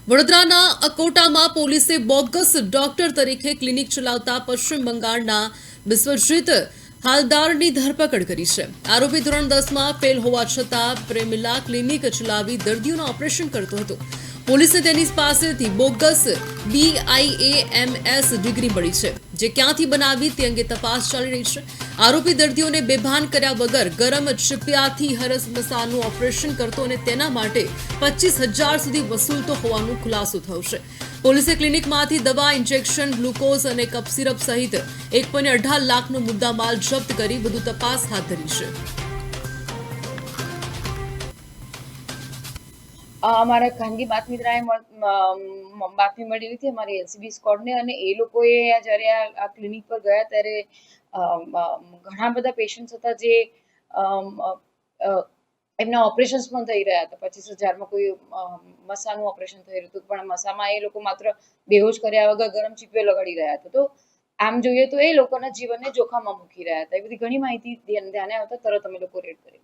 વડોદરાના અકોટામાં પોલીસે bogus doctor તરીકે ક્લિનિક ચલાવતા પશ્ચિમ બંગાળના બિસ્વજીત હાલદારની ધરપકડ કરી છે। આરોપી ધોરણ 10માં ફેલ હોવા છતાં પ્રેમિલા ક્લિનિક ચલાવી દર્દીઓના ઓપરેશન કરતો હતો। પોલીસને તેની પાસેથી બોગસ BIAMS ડિગ્રી મળી છે, જે ક્યાંથી બનાવી તે અંગે તપાસ ચાલી રહી છે। આરોપી દર્દીઓને બેભાન કર્યા વગર ગરમ ચીપિયાથી હરસમસાનું ઓપરેશન કરતો અને તેના માટે 25,000 સુધી વસૂલતો હોવાનો ખુલાસો થયો છે। પોલીસે ક્લિનિકમાંથી દવા, ઇન્જેક્શન, ગ્લુકોઝ અને કપ સિરપ સહિત 1.18 લાખનો મુદ્દામાલ જપ્ત કરી વધુ તપાસ હાથ ધરી છે। અમારા ખાનગી બાતમીદારે બાતમી મળી હતી અમારી LCB સ્કોડને, અને એ લોકોએ જ્યારે આ ક્લિનિક પર ગયા ત્યારે ઘણા બધા પેશન્ટ્સ હતા જે એમના ઓપરેશન્સ પણ થઈ રહ્યા હતા। 25,000માં કોઈ મસાનું ઓપરેશન થઈ રહ્યું હતું, પણ મસામાં એ લોકો માત્ર બેહોશ કર્યા વગર ગરમ ચીપીઓ લગાડી રહ્યા હતા। તો આમ જોઈએ તો એ લોકોના જીવનને જોખમમાં મૂકી રહ્યા હતા। એ બધી ઘણી માહિતી ધ્યાને આવતા તરત અમે લોકો રેડ કરી।